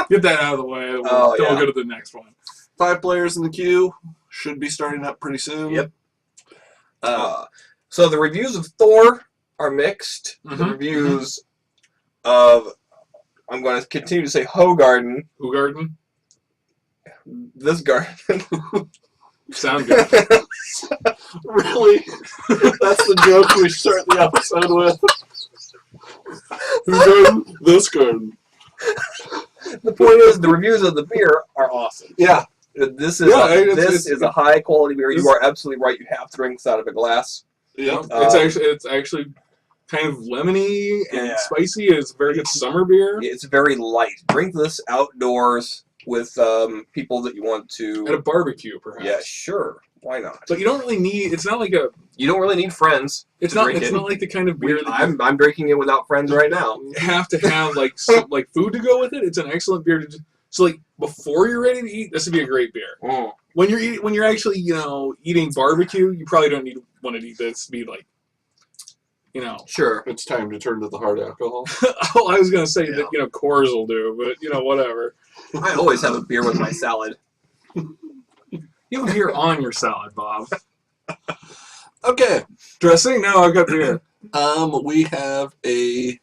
Get that out of the way. Then we'll go to the next one. 5 players in the queue. Should be starting up pretty soon. Yep. So the reviews of Thor are mixed. The reviews of, I'm going to continue to say Hogarden. Hogarden? This garden. Sound good. Really? That's the joke we start the episode with. Hogarden? This garden. The point is, the reviews of the beer are awesome. Yeah. This is a high quality beer. You are absolutely right. You have to drink this out of a glass. Yeah. It's actually kind of lemony and spicy. It's a very good summer beer. It's very light. Drink this outdoors with people that you want to... At a barbecue, perhaps. Yeah, sure. Why not? But you don't really need... It's not like a... You don't really need friends. It's not like the kind of beer that I'm drinking it without friends right now. You have to have like food to go with it. It's an excellent beer to... So like before you're ready to eat, this would be a great beer. Mm. When you're actually eating barbecue, you probably don't want to eat this to be like, Sure. It's time to turn to the hard alcohol. Oh, I was gonna say that Coors will do, but whatever. I always have a beer with my salad. You have beer on your salad, Bob. Okay. Dressing? No, I've got beer. We have a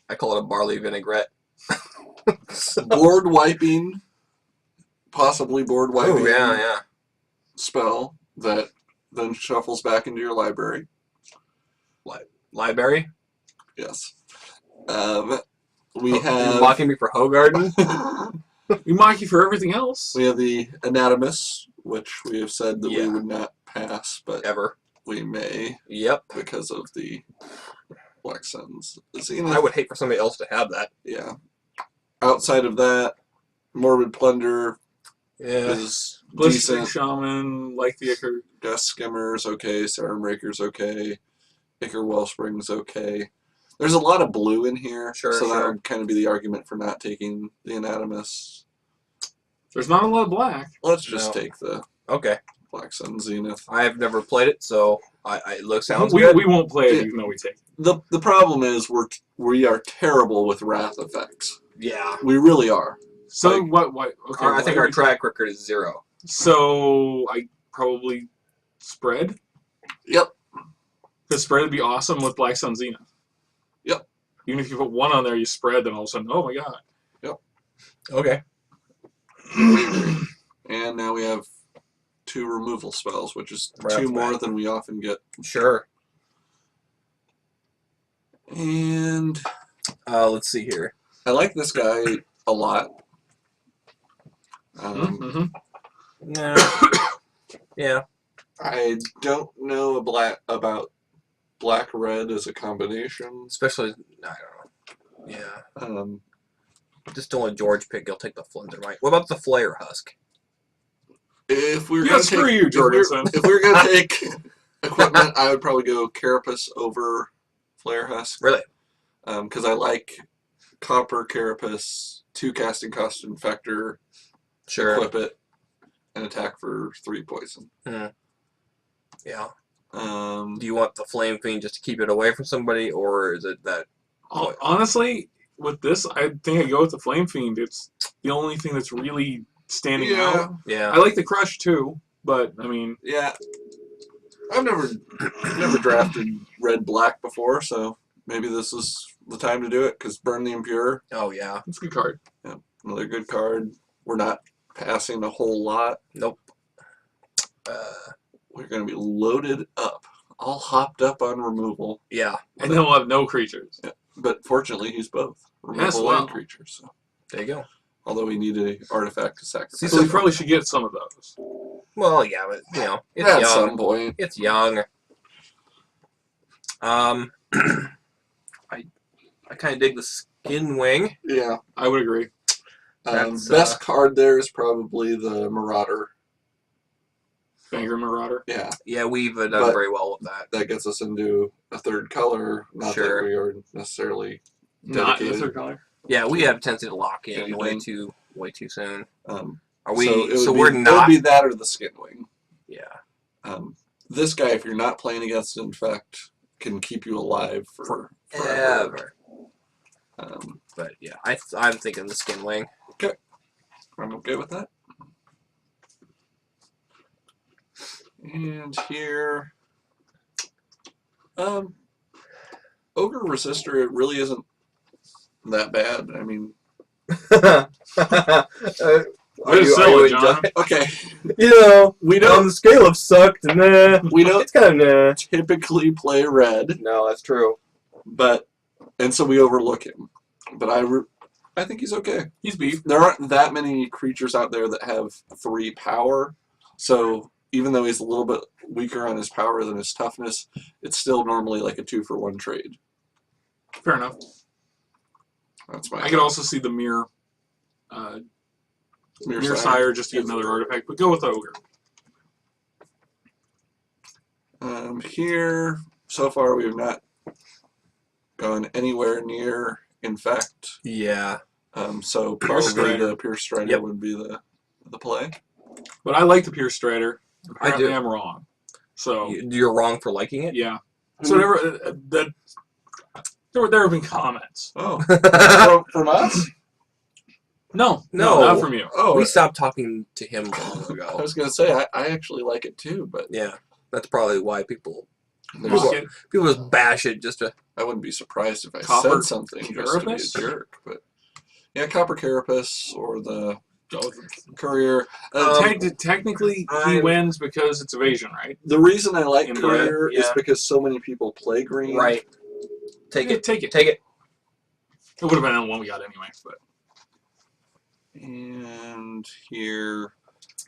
I call it a barley vinaigrette. board wiping, possibly board wiping. Oh, yeah. Spell that then shuffles back into your library. Library? Yes. We have... You're mocking me for Hogarden? We mock you for everything else. We have the Anatomist, which we have said that we would not pass, but ever we may. Yep. Because of the Black Suns. I would hate for somebody else to have that. Yeah. Outside of that, Morbid Plunder is decent. Shaman, like the Ichor. Dust Skimmer is okay. Serum Raker's okay. Ichor Wellspring's okay. There's a lot of blue in here, so that would kind of be the argument for not taking the Anatomist. There's not a lot of black. Let's just take the Black Sun Zenith. I have never played it, so it sounds good. We won't play it even though we take it. The problem is we are terrible with wrath effects. Yeah. We really are. So what okay. I think our track record is 0. So I probably spread? Yep. Because spread would be awesome with Black Sun Zenith. Yep. Even if you put 1 on there, you spread, then all of a sudden, oh my god. Yep. Okay. And now we have 2 removal spells, which is right 2 more than we often get. Sure. And let's see here. I like this guy a lot. Yeah. I don't know about black red as a combination. Especially, I don't know. Yeah. Just don't let George pick. He'll take the Flindermite. What about the Flare Husk? If we're gonna screw you, Jorgensen. If we're gonna take equipment, I would probably go Carapace over Flare Husk. Really? Because I like Copper Carapace, 2 casting cost Infector. Sure. Equip it and attack for 3 poison. Yeah. Do you want the Flame Fiend just to keep it away from somebody, or is it that? Honestly, with this, I think I go with the Flame Fiend. It's the only thing that's really standing out. Yeah. I like the Crush too, but I mean. Yeah. I've never drafted red black before, so maybe this is the time to do it. Because Burn the Impure. Oh yeah, it's a good card. Yeah, another good card. We're not passing a whole lot. Nope. We're going to be loaded up, all hopped up on removal. Yeah. And then we'll have no creatures. Yeah. But fortunately, he's both. Removal and creatures. So. There you go. Although we need an artifact to sacrifice. So we probably should get some of those. Well, yeah, but, it's at young. some point. It's young. I kind of dig the Skin Wing. Yeah. I would agree. Best card there is probably the Marauder. Finger Marauder? Yeah. Yeah, we've done very well with that. That gets us into a 3rd color. Not that we are necessarily not dedicated. in the 3rd color. Yeah, we have a tendency to lock in way too soon. Are we? We're not. It would be that or the Skin Wing. Yeah. This guy, if you're not playing against Infect, can keep you alive for forever. But yeah, I'm thinking the Skin Wing. Okay. I'm okay with that. And here, Ogre Resistor, it really isn't that bad. I mean, Way to sell it, John. Okay. You know, We on don't the scale of sucked, nah. It's kind of nah. typically play red, No, that's true. and so we overlook him. But I think he's okay. He's beef. There aren't that many creatures out there that have 3 power, so even though he's a little bit weaker on his power than his toughness, it's still normally like a 2-for-1 trade. Fair enough. That's my. I could also see the Mirror Sire just to get another artifact, but go with the Ogre. Here, so far we have not gone anywhere near Infect. Yeah. So Pierce probably Strider. the Pierce Strider would be the play. But I like the Pierce Strider. Apparently I do. I'm wrong. So You're wrong for liking it? yeah. So there have been comments. Oh, from us? No, No. not from you. Oh, We stopped talking to him long I ago. was gonna say I actually like it too, but Yeah. That's probably why people Mock it. just bash it just to... I wouldn't be surprised if I Copper said something just to be a Carapace? jerk. But yeah, Copper Carapace or the Oh, Courier. technically, he wins because it's evasion, right? The reason I like In Courier red, is yeah. because so many people play green. Right. Take Yeah, it. take it. Take it. It would have been the one we got anyway, but And here,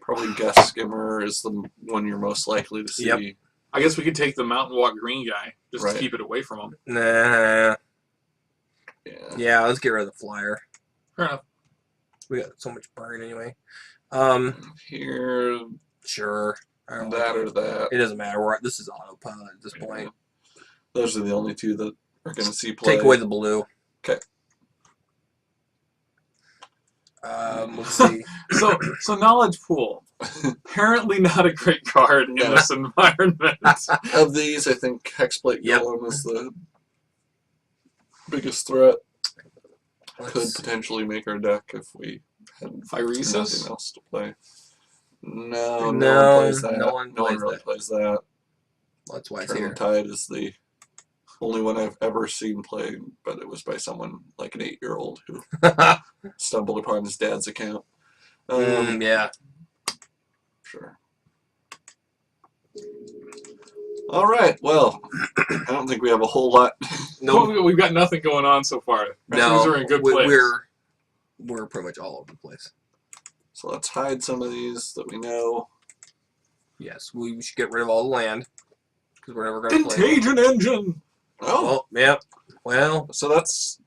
probably Gust Skimmer is the one you're most likely to see. Yep. I guess we could take the Mountain Walk green guy just Right. to keep it away from him. Nah. Yeah. Yeah, let's get rid of the flyer. Fair enough. We got so much burn anyway. Here, Sure. I don't that know. or that. It doesn't matter. This is autopilot at this point. Those are the only two that are going to see play. Take away the blue. Okay. Let's see. So knowledge pool. Apparently not a great card in No. this environment. Of these, I think Hexplate Yep. Golem is the biggest threat. Could Let's- potentially make our deck if we had Phyresis? nothing else to play. No, no No, one plays that. no one plays really that. plays that. That's why it's Turn here. of Tide is the only one I've ever seen played, but it was by someone like an 8-year-old who stumbled upon his dad's account. Yeah. Sure. All right. Well, I don't think we have a whole lot. No, We've got nothing going on so far. no. Things are in a good place. We're pretty much all over the place. So let's hide some of these that we know. Yes, we should get rid of all the land because we're never going to play. Contagion Engine! Oh, Well, yep. Well, so it's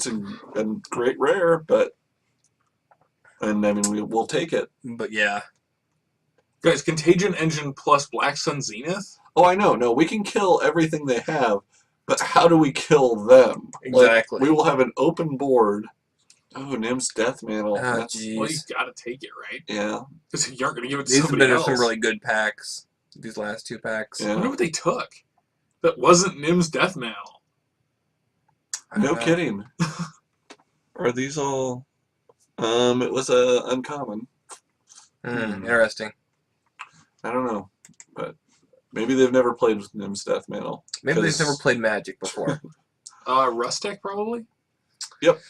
a great rare, and I mean we'll take it. but yeah. Guys, Contagion Engine plus Black Sun Zenith? Oh, I know. No, we can kill everything they have, but how do we kill them? Exactly. Like, we will have an open board. Oh, Nim's Death Mantle. Ah, That's, geez. Well, you gotta take it, right? yeah. Because you aren't gonna give it to These have somebody been else. some really good packs. These last 2 packs. Yeah. I wonder what they took. That wasn't Nim's Death Mantle. I don't No know. kidding. Are these all? It was a uncommon. Interesting. I don't know, but maybe they've never played with Nim's Death Mantle. Maybe they've 'cause- never played Magic before. Rustek, probably? Yep.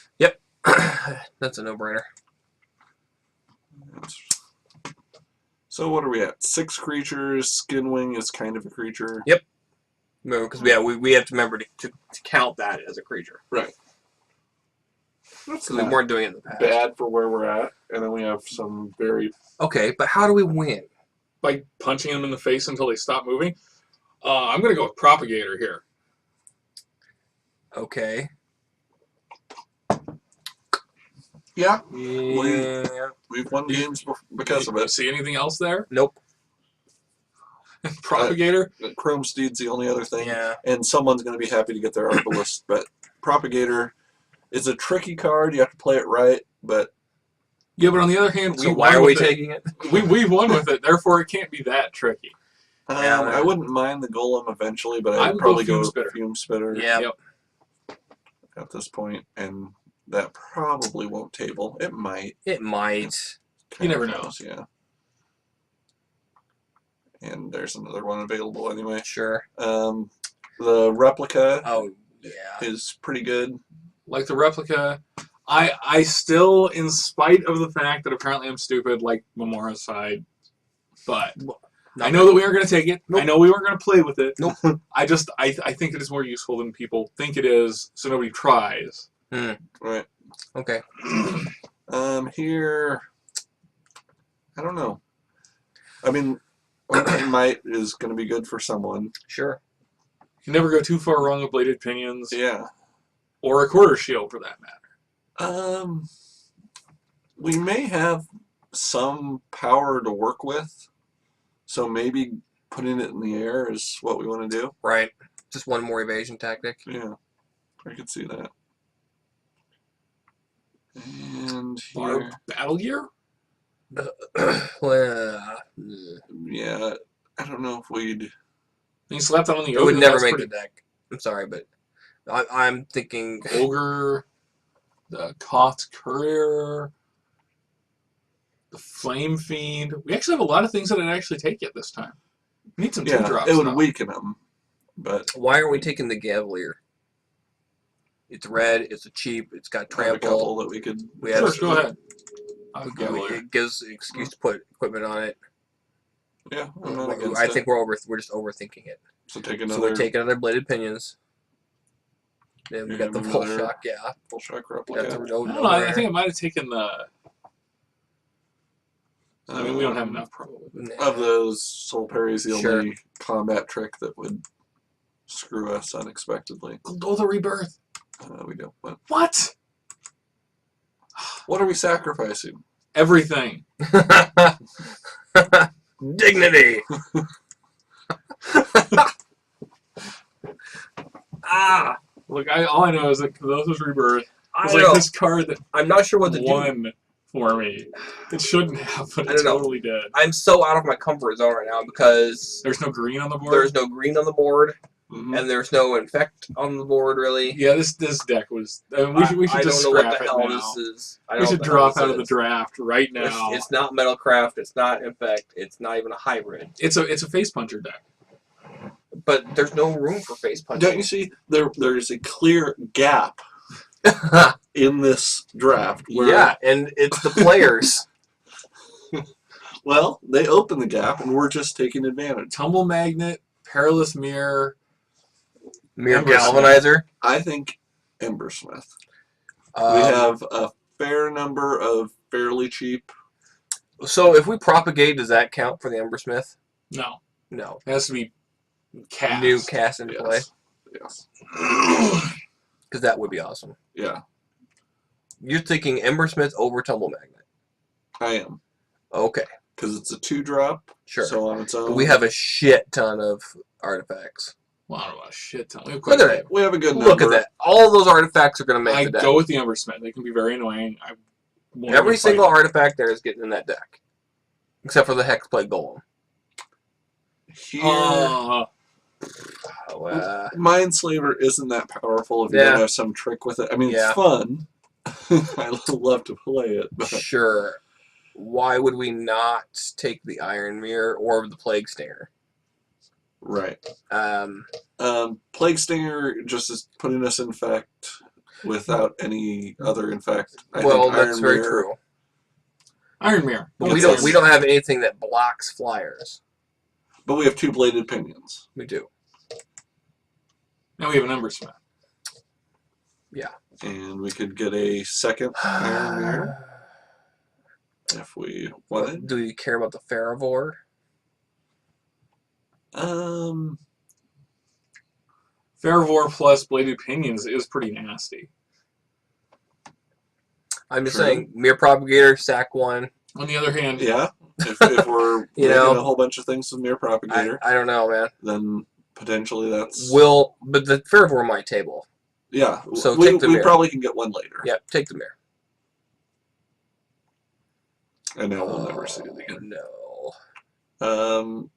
That's a no-brainer. So what are we at? 6 creatures. Skinwing is kind of a creature. Yep. Because we have to remember to count that as a creature. Right. That's Because we weren't doing it in the past. bad for where we're at, and then we have some very. Okay, but how do we win? By punching them in the face until they stop moving? I'm gonna go with Propagator here. Okay. Yeah, Yeah. we've won games because of You it. see anything else there? Nope. Propagator? Chrome Steed's the only other thing, Yeah. and someone's going to be happy to get their Arbalist. But Propagator is a tricky card. You have to play it right, but Yeah, but on the other hand, So why are we taking it? We've won with it, therefore it can't be that tricky. Yeah, I wouldn't mind the Golem eventually, but I I'd would probably go go Fume Spitter. Fume Spitter Yeah. Yep. at this point. And That probably won't table. It might. It might. You never know. Yeah. And there's another one available anyway. Sure. The replica Oh, yeah. is pretty good. Like the replica, I still, in spite of the fact that apparently I'm stupid, like Memora's side, but I know that we aren't going to take it. Nope. I know we weren't going to play with it. Nope. I think it is more useful than people think it is, so nobody tries. Right. Okay. Here, I don't know. I mean, Arcane Might is going to be good for someone. Sure. You can never go too far wrong with Bladed Pinions. Yeah. Or a Quarter Shield, for that matter. We may have some power to work with, so maybe putting it in the air is what we want to do. Right. Just one more evasion tactic. Yeah, I could see that. And Or here, Battle Gear? Well, yeah, I don't know if we'd. You slap that on the it ogre. would never that's make pretty... the deck. I'm sorry, but I'm thinking Ogre, the Koth Courier, the Flame Fiend. We actually have a lot of things that I'd actually take it this time. We need some 2-drops. It would though. weaken them, but why aren't we taking the Gavalier? It's red. It's a cheap. It's got I have a couple trample. that we could. We have Sure, go ahead. It gives an excuse to put equipment on it. Yeah, I'm not against I it. think we're just overthinking it. So take So another. we take another Bladed Pinions. Then we got the full another shock. Yeah. full shock Got replica. the I don't know. I think I might have taken the. I mean, we don't have enough, probably. Of those, Soul Parry is the Sure. only combat trick that would screw us unexpectedly. Oh, the Rebirth. We don't. What? What are we sacrificing? Everything. Dignity. Ah. Look, all I know is that Colossus Rebirth was I like know. this card that I'm not sure what to do. won for me. It shouldn't have, but I it don't know. totally did. I'm so out of my comfort zone right now because There's no green on the board. there's no green on the board Mhm. and there's no infect on the board really. Yeah, this deck was. I mean, we should I just don't know scrap what the it hell now. this is. We should drop out of the draft right now. It's not Metalcraft. It's not Infect. It's not even a hybrid. It's a face puncher deck. But there's no room for face punching. Don't you see? There's a clear gap in this draft. Where, Yeah, and it's the players. Well, they open the gap, and we're just taking advantage. Tumble Magnet, Perilous Mirror. Mere Embersmith. Galvanizer. I think Embersmith. We Um, have a fair number of fairly cheap. So if we propagate, does that count for the Embersmith? No, No. it has to be cast. New cast into play? Yes. Because that would be awesome. Yeah, You're thinking Embersmith over Tumble Magnet. I am. Okay, Because it's a 2-drop. sure. So on its own. We have a shit ton of artifacts. Well, I don't know, a shit ton. We have, Look quite a at bit. that. We have a good number. Look at that. All those artifacts are going to make I the deck. go with the Embersmith. They can be very annoying. I won't Every even single fight them. artifact there is getting in that deck. Except for the Hexblade Golem. Here, Oh, Mindslaver isn't that powerful if you Yeah. don't have some trick with it. I mean, Yeah. it's fun. I love to play it. But sure. Why would we not take the Iron Mirror or the Plague Stinger? right. Um, Plague Stinger just is putting us in infect without any other infect. I well, think that's Iron very Mirror- true. Iron Mirror. But Yes, we don't have anything that blocks flyers. But we have 2 bladed pinions. We do. Now we have an Embersmith. And we could get a second Iron Mirror if we wanted. Do you care about the Ferravor? Fervor plus Bladed Pinions is pretty nasty. I'm just True. saying, Mirror Propagator, sack 1. On the other hand, Yeah. If we're You making know, a whole bunch of things with Mirror Propagator, I don't know, man. then potentially that's... But the Ferravor might table. Yeah. So we take the mirror. probably can get one later. Yep, take the Mirror. And now we'll never see it again. No.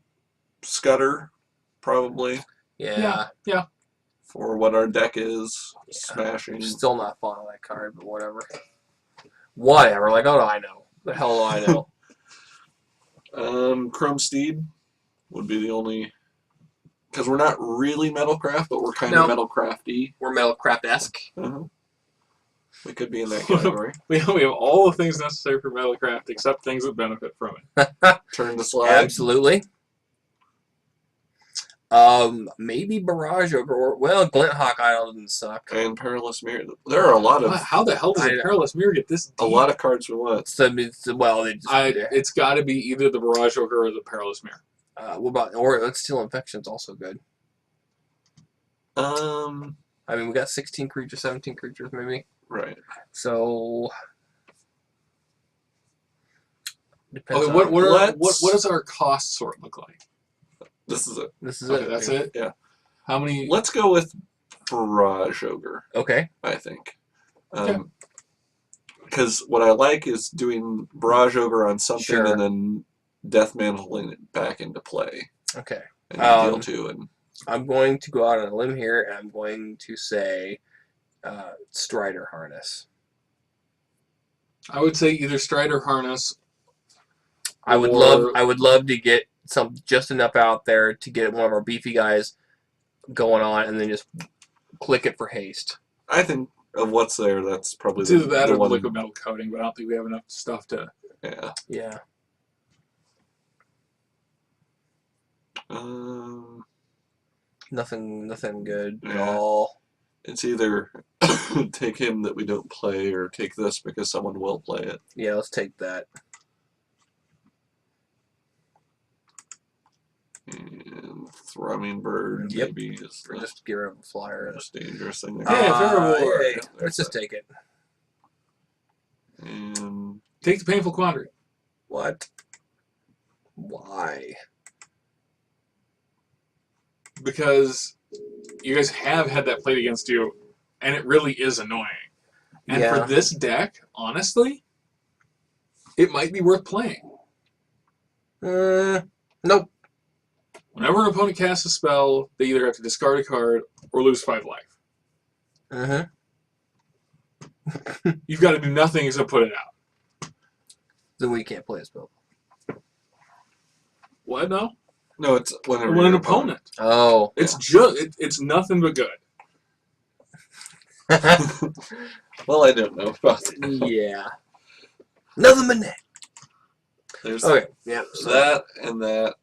Scudder, probably. Yeah. for what our deck is. Smashing. Still not fond of that card, but whatever. Whatever. Like, oh, I know. The hell do I know? Chrome Steed would be the only, because we're not really Metalcraft, but we're kind of Metalcrafty. We're Metalcraft-esque. We could be in that category. we have all the things necessary for Metalcraft except things that benefit from it. Turn to slag. Absolutely. Maybe Barrage Ogre, or well, Glinthawk Idol didn't suck. And Perilous Mirror. There are a lot of. How the hell does a Perilous Mirror get this deep? A lot of cards we want. So, well, it's got to be either the Barrage Ogre or the Perilous Mirror. What about let's Steel Infection's also good. I mean, we got 16 creatures, 17 creatures, maybe. Right. So. Depends Okay, what does our cost sort look like? This is it. This is Okay, it. that's it? Yeah. How many? Let's go with Barrage Ogre. Okay. I think. Okay. Because what I like is doing Barrage Ogre on something Sure. and then Death Mantling it back into play. Okay. And deal 2. And I'm going to go out on a limb here, and I'm going to say Strider Harness. I would say either Strider Harness. I would love to get some just enough out there to get one of our beefy guys going on, and then just click it for haste. I think of what's there, that's probably It's either that the or one. liquid metal coating, but I don't think we have enough stuff to. Yeah. Yeah. Nothing good at all. It's either take him that we don't play or take this because someone will play it. Yeah, let's take that. And Thrumming Bird maybe is the just get rid of a flyer. most dangerous thing there. Hey, let's just take it. And Take the Painful Quandary. What? Why? Because you guys have had that played against you, and it really is annoying. And for this deck, honestly, it might be worth playing. Nope. Whenever an opponent casts a spell, they either have to discard a card or lose 5 life. You've got to do nothing except put it out. Then we can't play a spell. What? No? no, it's whenever When an opponent. Oh. It's just it's nothing but good. Well, I don't know about that. Yeah. Nothing but net. There's Okay. Yeah. that and that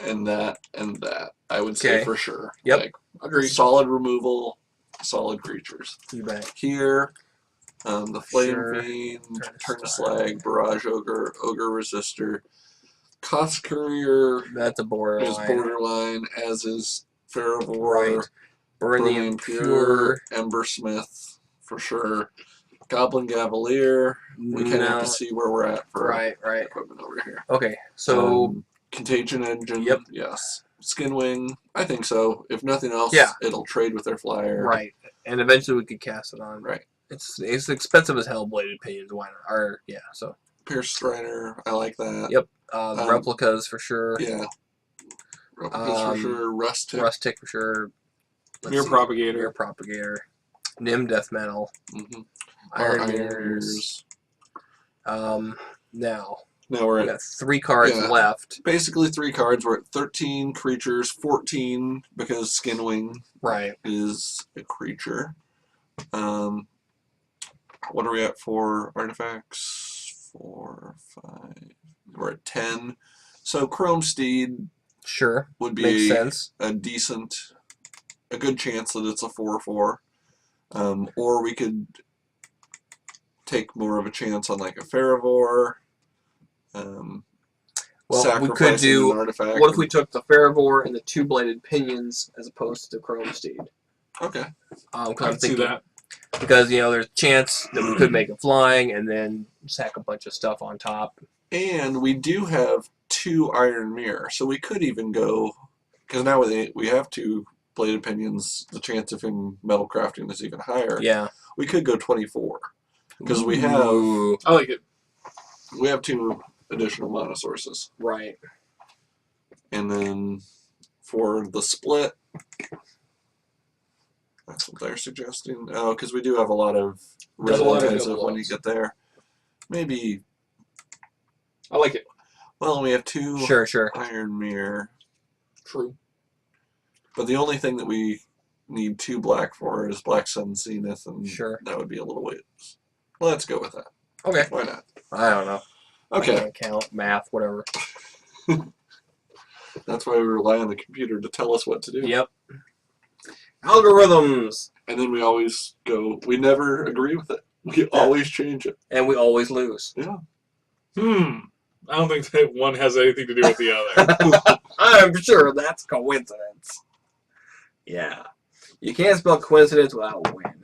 and that and that. I would say for sure. Yep. Like, Agreed. solid removal, solid creatures. You bet. Here, the Flame Sure. Fiend, Turn to Slag, Barrage Ogre, Ogre Resistor, Cost Courier That's a borderline. is borderline, as is Ferrovore, Right. Burn the Impure. Embersmith, for sure. Goblin Cavalier. We kind of have to see where we're at for Right. equipment over here. Okay. So. Contagion Engine. Yep. Yes. Skinwing. I think so. If nothing else, it'll trade with their flyer. Right. And eventually we could cast it on. Right. It's expensive as hell, Bladed Pinions. Why not? Or, yeah, so. Pierce Strider. I like that. Yep. The replicas for sure. Yeah. Replicas for sure. Rustic for sure. Mirror Propagator. Mirror Propagator. Nim Death Metal. Iron Mirrors. Now we're we got 3 cards left. Basically 3 cards. We're at 13 creatures, 14 because Skinwing is a creature. What are we at for artifacts? 4, 5. We're at 10. So Chrome Steed would be makes sense. a good chance that it's a 4/4. Or we could take more of a chance on like a Ferrovore. Well, we could do. What if we took the Ferrovore and the 2 Bladed Pinions as opposed to Chrome Steed? Okay. I can see that. Because there's a chance that we could make it flying and then sack a bunch of stuff on top. And we do have 2 Iron Mirror, so we could even go because now we have 2 Bladed Pinions. The chance of him metal crafting is even higher. Yeah. We could go 24 because we have. I like it. We have 2 additional mana sources. Right. And then for the split, That's what they're suggesting. Oh, because we do have a lot of relative when you get there. Maybe. I like it. Well, we have 2 Sure. Iron Mirror. True. But the only thing that we need 2 black for is Black Sun Zenith, and that would be a little ways. Let's go with that. Okay. Why not? I don't know. Okay. I don't count, math, whatever. That's why we rely on the computer to tell us what to do. Yep. Algorithms. And then we always go, we never agree with it. We always change it. And we always lose. Yeah. I don't think that one has anything to do with the other. I'm sure that's coincidence. Yeah. You can't spell coincidence without win.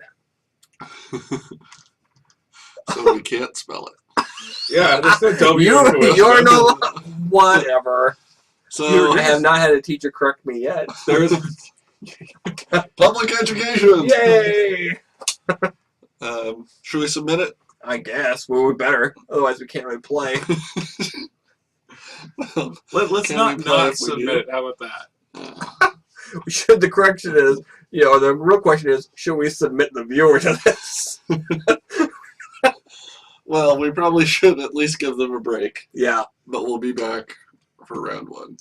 So we can't spell it. Yeah, there's no W. You're no whatever. So I have not had a teacher correct me yet. There's public education. Yay! Should we submit it? I guess. Well, we better. Otherwise, we can't really play. Let's not submit it. How about that? The correction is, the real question is, should we submit the viewer to this? Well, we probably should at least give them a break. Yeah. But we'll be back for round 1.